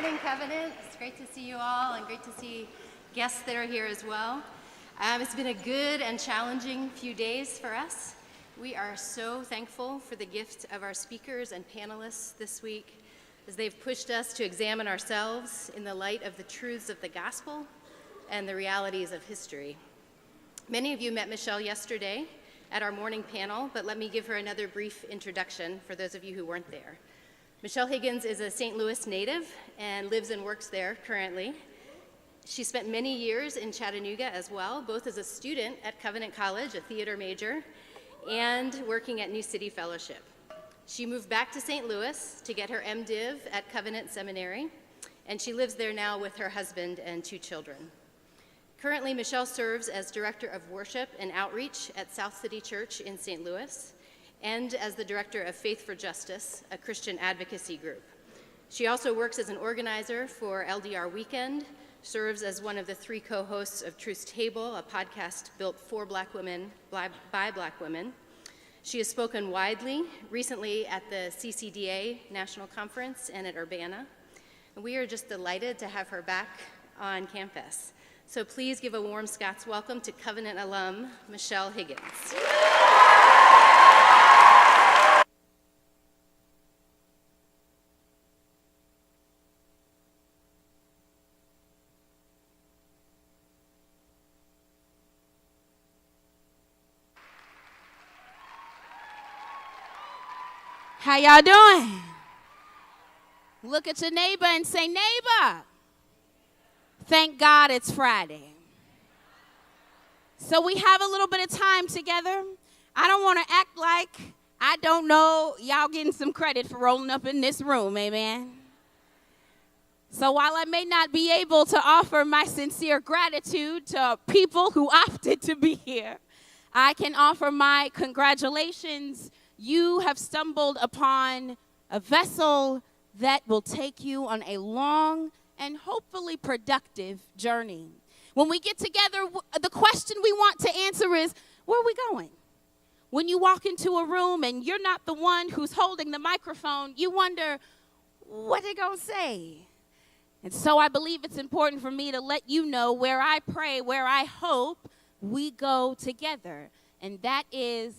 morning, Covenant. It's great to see you all and great to see guests that are here as well. It's been a good and challenging few days for us. We are so thankful for the gift of our speakers and panelists this week as they've pushed us to examine ourselves in the light of the truths of the gospel and the realities of history. Many of you met Michelle yesterday at our morning panel, but let me give her another brief introduction for those of you who weren't there. Michelle Higgins is a St. Louis native and lives and works there currently. She spent many years in Chattanooga as well, both as a student at Covenant College, a theater major, and working at New City Fellowship. She moved back to St. Louis to get her MDiv at Covenant Seminary, and she lives there now with her husband and 2 children. Currently, Michelle serves as Director of Worship and Outreach at South City Church in St. Louis, and as the Director of Faith for Justice, a Christian advocacy group. She also works as an organizer for LDR Weekend, serves as one of the 3 co-hosts of Truth's Table, a podcast built for Black women by Black women. She has spoken widely, recently at the CCDA National Conference and at Urbana. And we are just delighted to have her back on campus. So please give a warm Scots welcome to Covenant alum, Michelle Higgins. How y'all doing? Look at your neighbor and say, neighbor, thank God it's Friday. So we have a little bit of time together. I don't want to act like I don't know y'all getting some credit for rolling up in this room, amen? So while I may not be able to offer my sincere gratitude to people who opted to be here, I can offer my congratulations. You have stumbled upon a vessel that will take you on a long and hopefully productive journey. When we get together, the question we want to answer is, where are we going? When you walk into a room and you're not the one who's holding the microphone, you wonder, what are they going to say? And so I believe it's important for me to let you know where I pray, where I hope we go together. And that is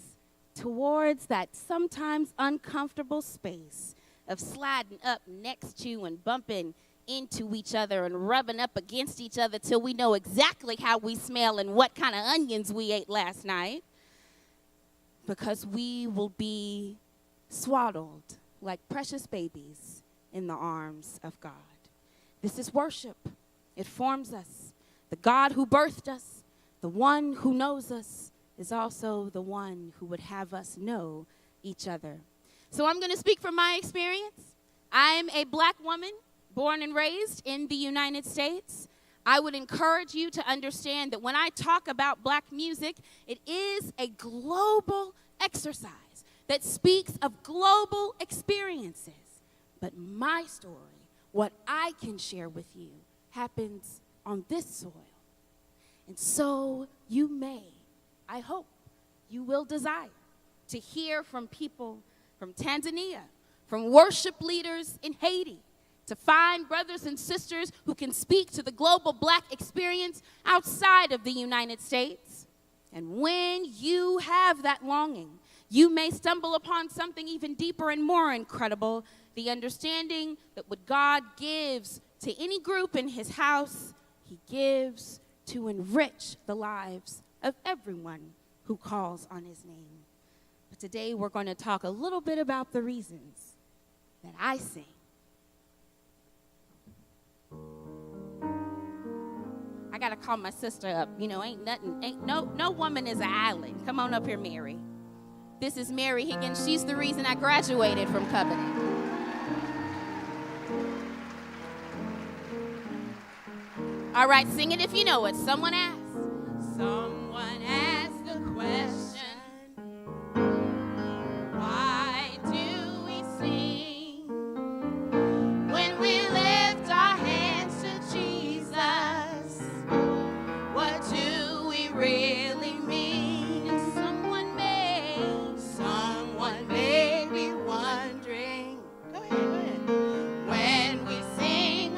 towards that sometimes uncomfortable space of sliding up next to and bumping into each other and rubbing up against each other till we know exactly how we smell and what kind of onions we ate last night, because we will be swaddled like precious babies in the arms of God. This is worship. It forms us. The God who birthed us, the one who knows us, is also the one who would have us know each other. So I'm going to speak from my experience. I'm a Black woman born and raised in the United States. I would encourage you to understand that when I talk about Black music, it is a global exercise that speaks of global experiences. But my story, what I can share with you, happens on this soil. And so you may, I hope you will desire to hear from people from Tanzania, from worship leaders in Haiti, to find brothers and sisters who can speak to the global Black experience outside of the United States. And when you have that longing, you may stumble upon something even deeper and more incredible, the understanding that what God gives to any group in his house, he gives to enrich the lives of everyone who calls on his name. But today we're going to talk a little bit about the reasons that I sing. I got to call my sister up. You know, no woman is an island. Come on up here, Mary. This is Mary Higgins. She's the reason I graduated from Covenant. All right, sing it if you know it. Someone asked. Someone asked the question, why do we sing when we lift our hands to Jesus? What do we really mean? And someone may be wondering. Go ahead. When we sing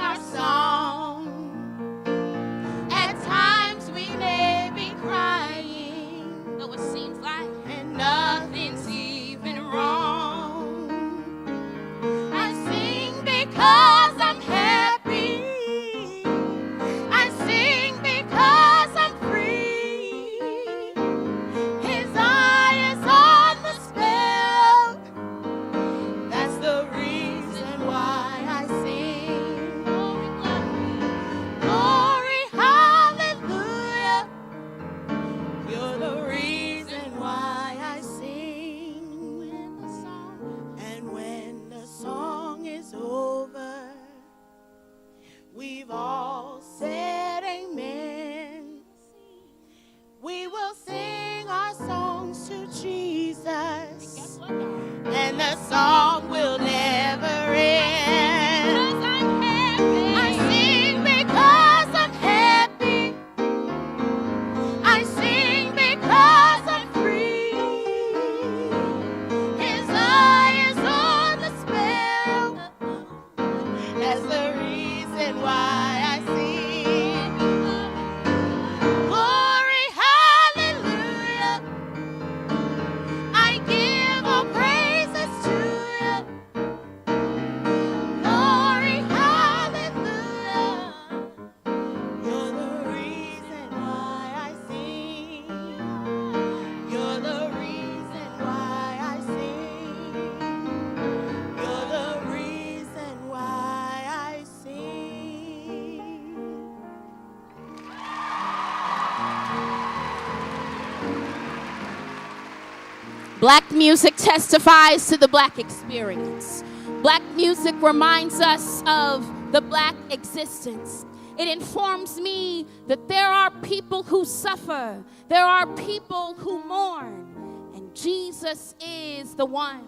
Black music testifies to the black experience. Black music reminds us of the black existence. It informs me that there are people who suffer. There are people who mourn. And Jesus is the one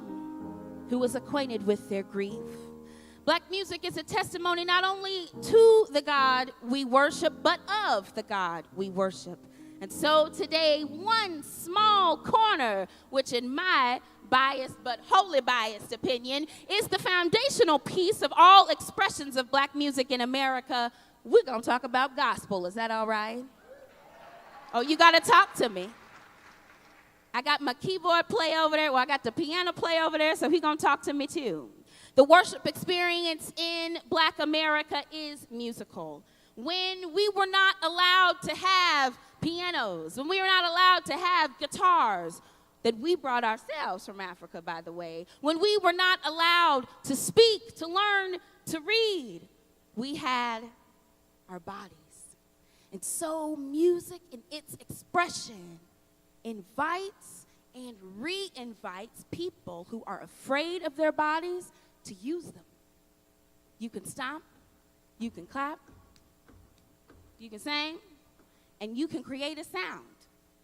who is acquainted with their grief. Black music is a testimony not only to the God we worship, but of the God we worship. And so today, one small corner, which in my biased but wholly biased opinion, is the foundational piece of all expressions of black music in America. We're going to talk about gospel. Is that all right? Oh, you got to talk to me. I got my keyboard play over there. Well, I got the piano play over there, so he's going to talk to me too. The worship experience in black America is musical. When we were not allowed to have pianos, when we were not allowed to have guitars, that we brought ourselves from Africa, by the way, when we were not allowed to speak, to learn, to read, we had our bodies. And so music in its expression invites and re-invites people who are afraid of their bodies to use them. You can stomp, you can clap, you can sing, and you can create a sound.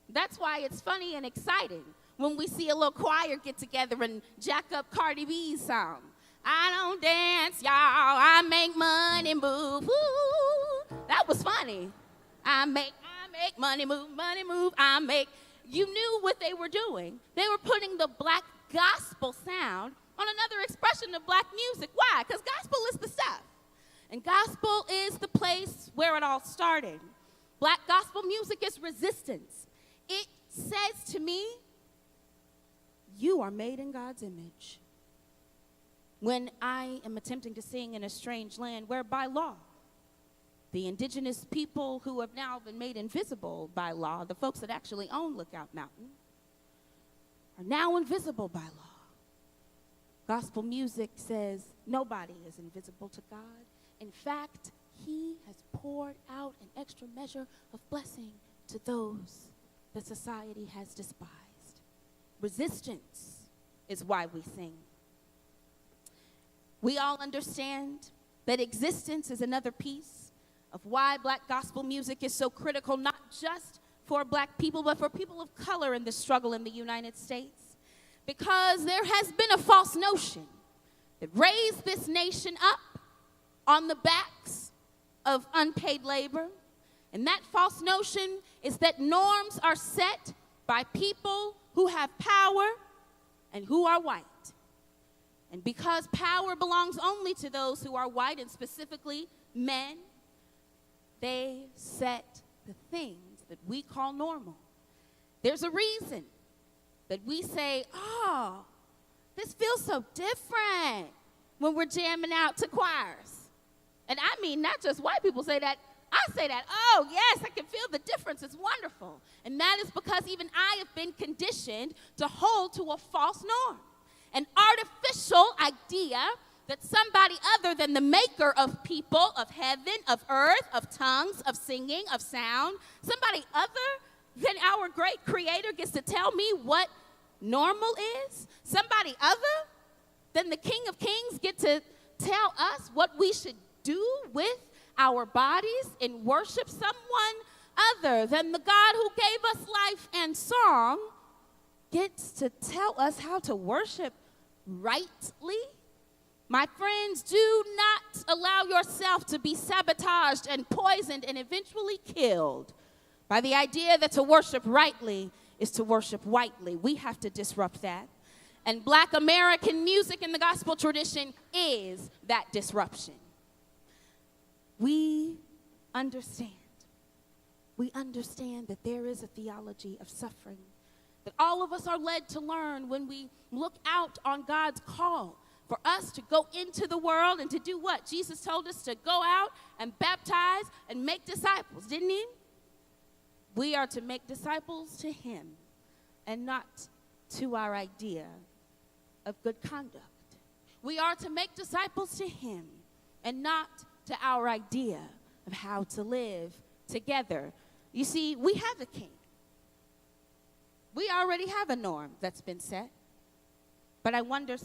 That's why it's funny and exciting when we see a little choir get together and jack up Cardi B's song. I don't dance, y'all, I make money move. Ooh, that was funny. I make money move, I make. You knew what they were doing. They were putting the black gospel sound on another expression of black music. Why? Because gospel is the stuff. And gospel is the place where it all started. Black gospel music is resistance. It says to me, you are made in God's image. When I am attempting to sing in a strange land where by law, the indigenous people who have now been made invisible by law, the folks that actually own Lookout Mountain, are now invisible by law. Gospel music says nobody is invisible to God. In fact, he has poured out an extra measure of blessing to those that society has despised. Resistance is why we sing. We all understand that existence is another piece of why black gospel music is so critical, not just for black people, but for people of color in the struggle in the United States. Because there has been a false notion that raised this nation up on the backs of unpaid labor. And that false notion is that norms are set by people who have power and who are white. And because power belongs only to those who are white, and specifically men, they set the things that we call normal. There's a reason that we say, oh, this feels so different when we're jamming out to choirs. And I mean, not just white people say that. I say that, oh, yes, I can feel the difference. It's wonderful. And that is because even I have been conditioned to hold to a false norm, an artificial idea that somebody other than the maker of people, of heaven, of earth, of tongues, of singing, of sound, somebody other than our great creator gets to tell me what normal is. Somebody other than the King of Kings get to tell us what we should do with our bodies in worship. Someone other than the God who gave us life and song gets to tell us how to worship rightly. My friends, do not allow yourself to be sabotaged and poisoned and eventually killed by the idea that to worship rightly is to worship whitely. We have to disrupt that. And black American music in the gospel tradition is that disruption. We understand that there is a theology of suffering that all of us are led to learn when we look out on God's call for us to go into the world and to do what? Jesus told us to go out and baptize and make disciples, didn't he? We are to make disciples to him and not to our idea of good conduct. We are to make disciples to him and not to our idea of how to live together. You see, we have a king. We already have a norm that's been set. But I wonder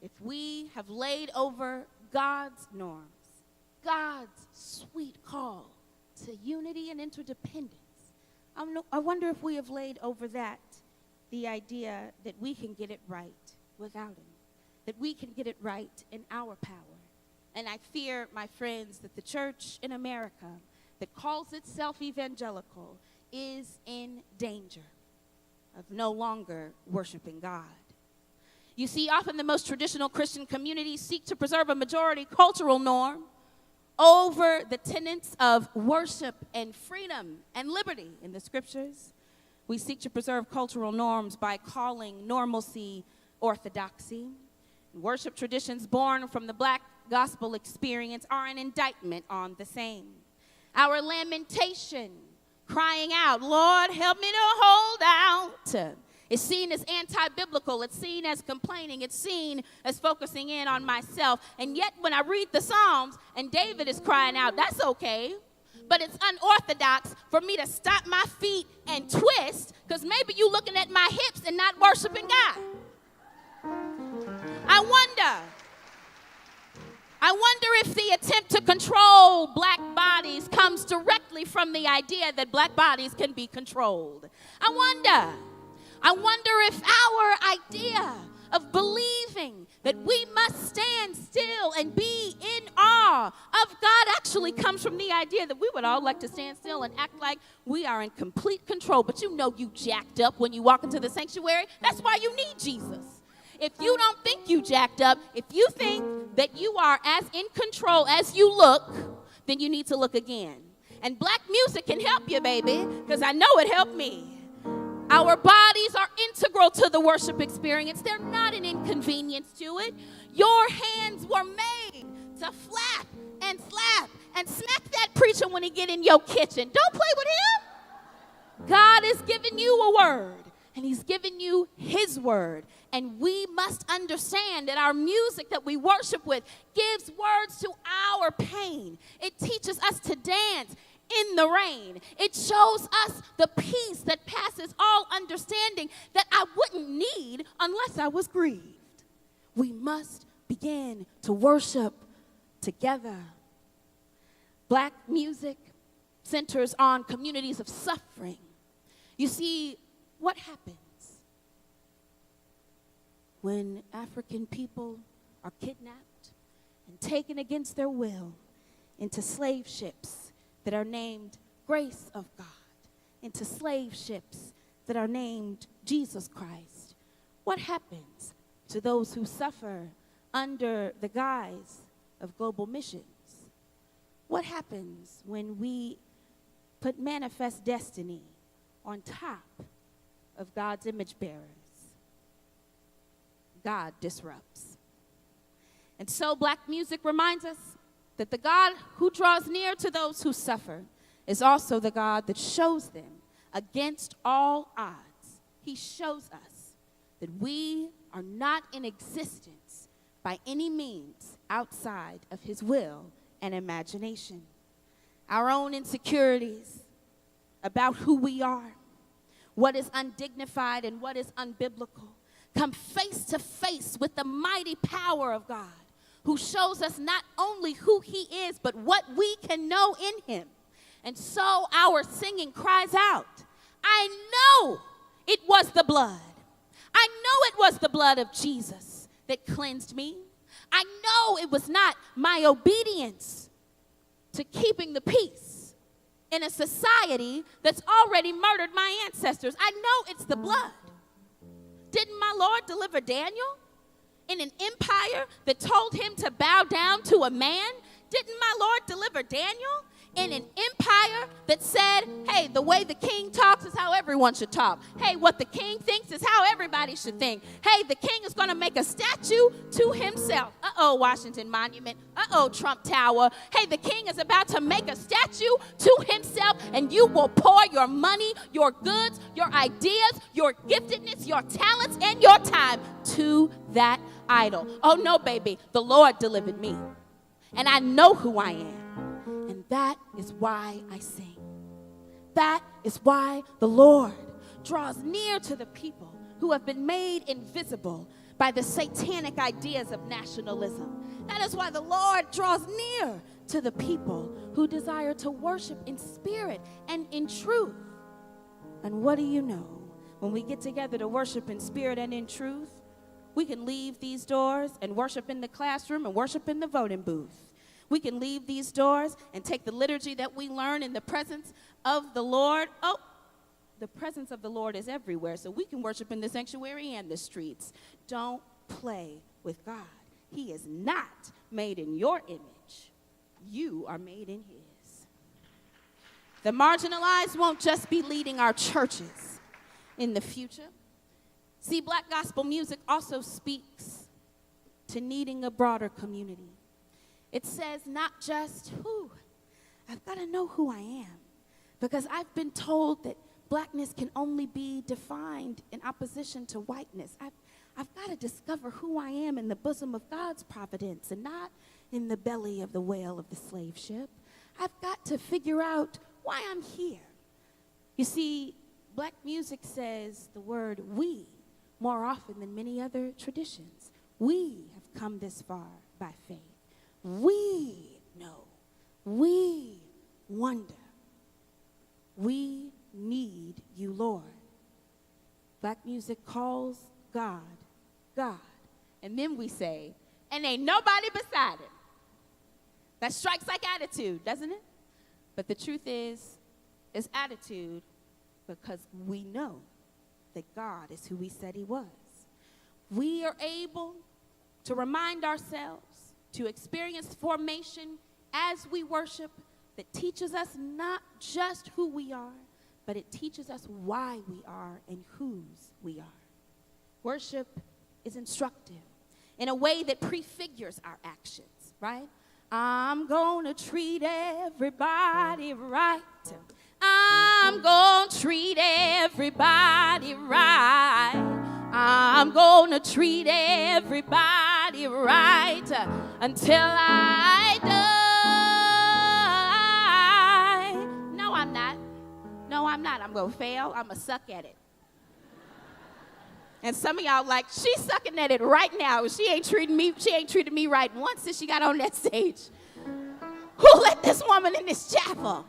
if we have laid over God's norms, God's sweet call to unity and interdependence. I wonder if we have laid over that the idea that we can get it right without him, that we can get it right in our power. And I fear, my friends, that the church in America that calls itself evangelical is in danger of no longer worshiping God. You see, often the most traditional Christian communities seek to preserve a majority cultural norm over the tenets of worship and freedom and liberty in the scriptures. We seek to preserve cultural norms by calling normalcy orthodoxy. Worship traditions born from the black gospel experience are an indictment on the same. Our lamentation, crying out, Lord, help me to hold out, is seen as anti-biblical. It's seen as complaining. It's seen as focusing in on myself. And yet when I read the Psalms and David is crying out, that's okay. But it's unorthodox for me to stop my feet and twist, because maybe you're looking at my hips and not worshiping God. I wonder if the attempt to control black bodies comes directly from the idea that black bodies can be controlled. I wonder if our idea of believing that we must stand still and be in awe of God actually comes from the idea that we would all like to stand still and act like we are in complete control. But you know you jacked up when you walk into the sanctuary. That's why you need Jesus. If you don't think you jacked up, if you think that you are as in control as you look, then you need to look again. And black music can help you, baby, because I know it helped me. Our bodies are integral to the worship experience. They're not an inconvenience to it. Your hands were made to flap and slap and smack that preacher when he get in your kitchen. Don't play with him. God has given you a word, and he's given you his word. And we must understand that our music that we worship with gives words to our pain. It teaches us to dance in the rain. It shows us the peace that passes all understanding that I wouldn't need unless I was grieved. We must begin to worship together. Black music centers on communities of suffering. You see, what happens when African people are kidnapped and taken against their will into slave ships that are named Grace of God, into slave ships that are named Jesus Christ? What happens to those who suffer under the guise of global missions? What happens when we put manifest destiny on top of God's image bearers? God disrupts. And so black music reminds us that the God who draws near to those who suffer is also the God that shows them against all odds. He shows us that we are not in existence by any means outside of his will and imagination. Our own insecurities about who we are, what is undignified and what is unbiblical, come face to face with the mighty power of God, who shows us not only who he is, but what we can know in him. And so our singing cries out, I know it was the blood. I know it was the blood of Jesus that cleansed me. I know it was not my obedience to keeping the peace in a society that's already murdered my ancestors. I know it's the blood. Didn't my Lord deliver Daniel in an empire that told him to bow down to a man? Didn't my Lord deliver Daniel in an empire that said, hey, the way the king talks is how everyone should talk. Hey, what the king thinks is how everybody should think. Hey, the king is going to make a statue to himself. Uh-oh, Washington Monument. Uh-oh, Trump Tower. Hey, the king is about to make a statue to himself, and you will pour your money, your goods, your ideas, your giftedness, your talents, and your time to that idol. Oh, no, baby. The Lord delivered me, and I know who I am. And that is why I sing. that is why the Lord draws near to the people who have been made invisible by the satanic ideas of nationalism. That is why the Lord draws near to the people who desire to worship in spirit and in truth. And what do you know? When we get together to worship in spirit and in truth, we can leave these doors and worship in the classroom and worship in the voting booth. We can leave these doors and take the liturgy that we learn in the presence of the Lord. Oh, the presence of the Lord is everywhere, so we can worship in the sanctuary and the streets. Don't play with God. He is not made in your image. You are made in his. The marginalized won't just be leading our churches in the future. See, black gospel music also speaks to needing a broader community. It says not just, I've got to know who I am, because I've been told that blackness can only be defined in opposition to whiteness. I've got to discover who I am in the bosom of God's providence and not in the belly of the whale of the slave ship. I've got to figure out why I'm here. You see, black music says the word we more often than many other traditions. We have come this far by faith. We know. We wonder. We need you, Lord. Black music calls God, God. And then we say, and ain't nobody beside him. That strikes like attitude, doesn't it? But the truth is, it's attitude because we know that God is who he said he was. We are able to remind ourselves to experience formation as we worship that teaches us not just who we are, but it teaches us why we are and whose we are. Worship is instructive in a way that prefigures our actions, right? I'm gonna treat everybody right. I'm gonna treat everybody right. I'm gonna treat everybody right until I die. No, I'm not. No, I'm not. I'm gonna fail. I'm gonna suck at it. And some of y'all like, she's sucking at it right now. She ain't treated me right once since she got on that stage. Who let this woman in this chapel?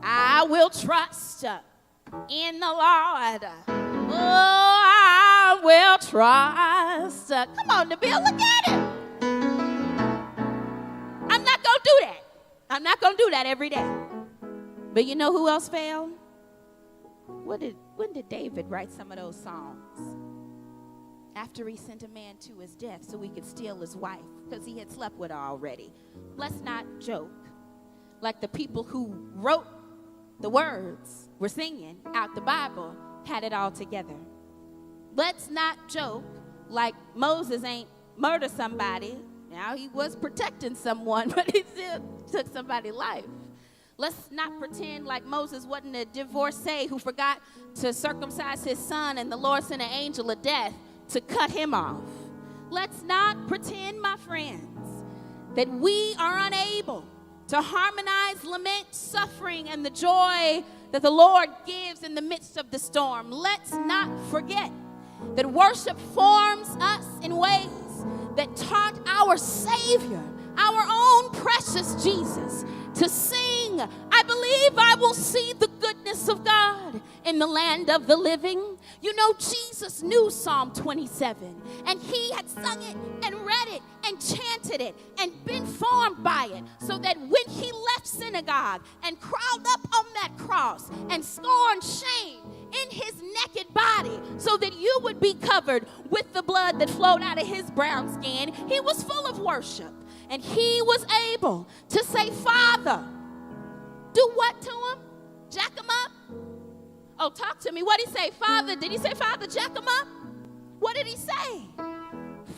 I will trust in the Lord. Oh, I will trust. Come on, Nabil, look at him. I'm not going to do that. I'm not going to do that every day. But you know who else failed? When did David write some of those songs? After he sent a man to his death so he could steal his wife because he had slept with her already. Let's not joke like the people who wrote the words we're singing out the Bible had it all together. Let's not joke like Moses ain't murdered somebody. Now he was protecting someone, but he still took somebody's life. Let's not pretend like Moses wasn't a divorcee who forgot to circumcise his son and the Lord sent an angel of death to cut him off. Let's not pretend, my friends, that we are unable to harmonize lament, suffering, and the joy that the Lord gives in the midst of the storm. Let's not forget that worship forms us in ways that taught our Savior, our own precious Jesus, to sing, I believe I will see the goodness of God in the land of the living. You know, Jesus knew Psalm 27, and he had sung it and read it and chanted it and been formed by it, so that when he left synagogue and crawled up on that cross and scorned shame in his naked body so that you would be covered with the blood that flowed out of his brown skin, he was full of worship. And he was able to say, Father, do what to him? Jack him up? Oh, talk to me. What did he say? Father, did he say, Father, jack him up? What did he say?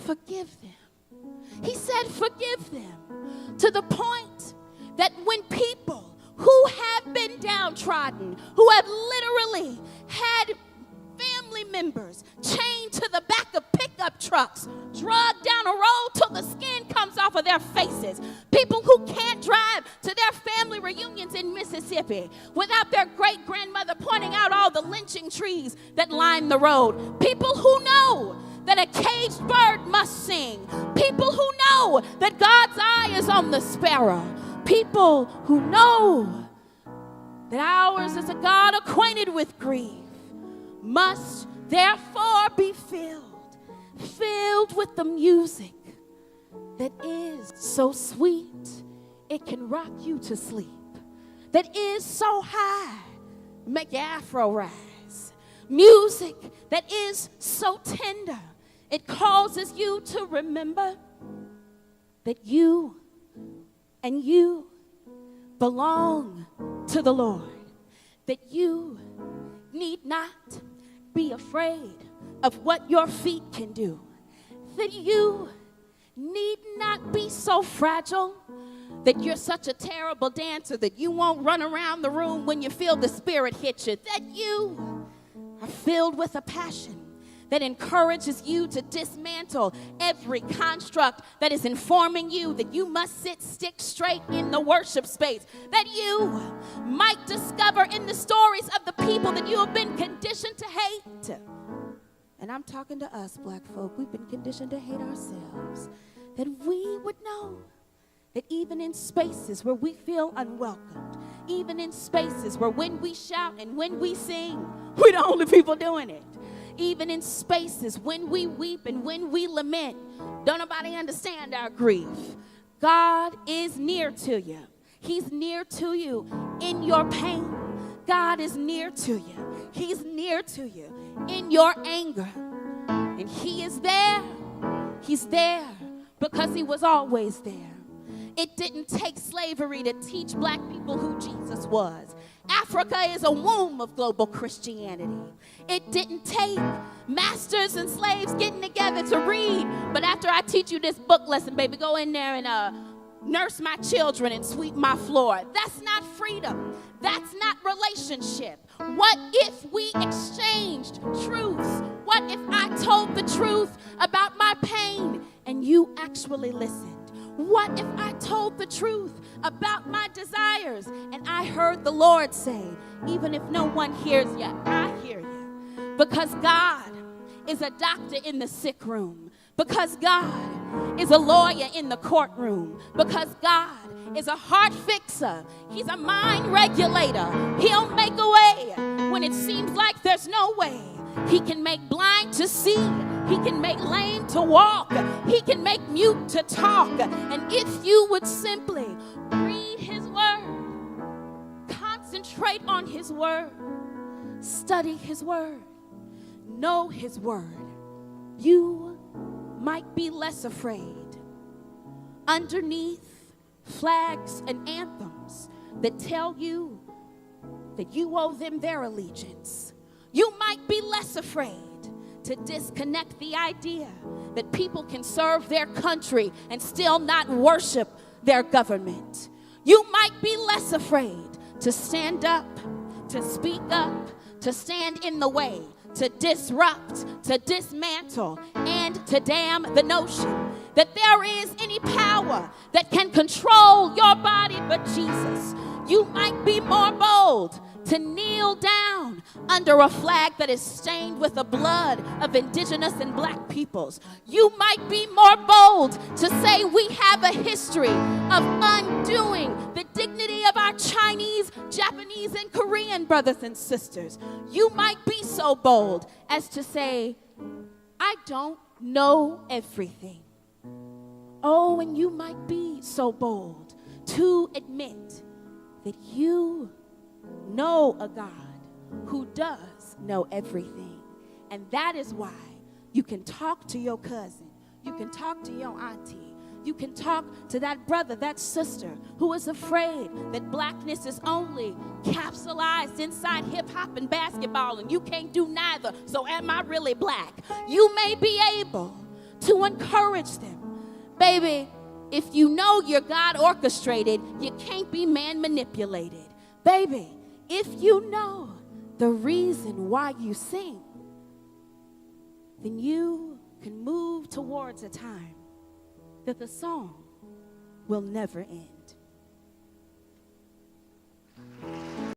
Forgive them. He said, forgive them, to the point that when people who have been downtrodden, who have literally had family members chained to the back of pickup trucks, drugged down a road till the skin comes off of their faces, people who can't drive to their family reunions in in Mississippi without their great-grandmother pointing out all the lynching trees that line the road. People who know that a caged bird must sing. People who know that God's eye is on the sparrow. People who know that ours is a God acquainted with grief must therefore be filled with the music that is so sweet it can rock you to sleep, that is so high make your afro rise, music that is so tender it causes you to remember that you and you belong to the Lord, that you need not be afraid of what your feet can do, that you need not be so fragile that you're such a terrible dancer that you won't run around the room when you feel the Spirit hit you, that you are filled with a passion that encourages you to dismantle every construct that is informing you that you must sit stick straight in the worship space, that you might discover in the stories of the people that you have been conditioned to hate. And I'm talking to us, black folk. We've been conditioned to hate ourselves. That we would know that even in spaces where we feel unwelcomed, even in spaces where when we shout and when we sing, we're the only people doing it. Even in spaces when we weep and when we lament, don't nobody understand our grief. God is near to you. He's near to you in your pain. God is near to you. He's near to you in your anger. And he is there. He's there because he was always there. It didn't take slavery to teach black people who Jesus was. Africa is a womb of global Christianity. It didn't take masters and slaves getting together to read. But after I teach you this book lesson, baby, go in there and nurse my children and sweep my floor. That's not freedom. That's not relationship. What if we exchanged truths? What if I told the truth about my pain and you actually listened? What if I told the truth about my desires and I heard the Lord say, even if no one hears you, I hear you? Because God is a doctor in the sick room. Because God is a lawyer in the courtroom. Because God is a heart fixer. He's a mind regulator. He'll make a way when it seems like there's no way. He can make blind to see. He can make lame to walk. He can make mute to talk. And if you would simply read his word, concentrate on his word, study his word, know his word, you might be less afraid. Underneath flags and anthems that tell you that you owe them their allegiance, you might be less afraid to disconnect the idea that people can serve their country and still not worship their government. You might be less afraid to stand up, to speak up, to stand in the way, to disrupt, to dismantle, and to damn the notion that there is any power that can control your body but Jesus. You might be more bold to kneel down under a flag that is stained with the blood of indigenous and black peoples. You might be more bold to say we have a history of undoing the dignity of our Chinese, Japanese, and Korean brothers and sisters. You might be so bold as to say, I don't know everything. Oh, and you might be so bold to admit that you know a God who does know everything. And that is why you can talk to your cousin, you can talk to your auntie, you can talk to that brother, that sister who is afraid that blackness is only capsulized inside hip-hop and basketball and you can't do neither, so am I really black? You may be able to encourage them. Baby, if you know you're God orchestrated, you can't be man manipulated. Baby, if you know the reason why you sing, then you can move towards a time that the song will never end.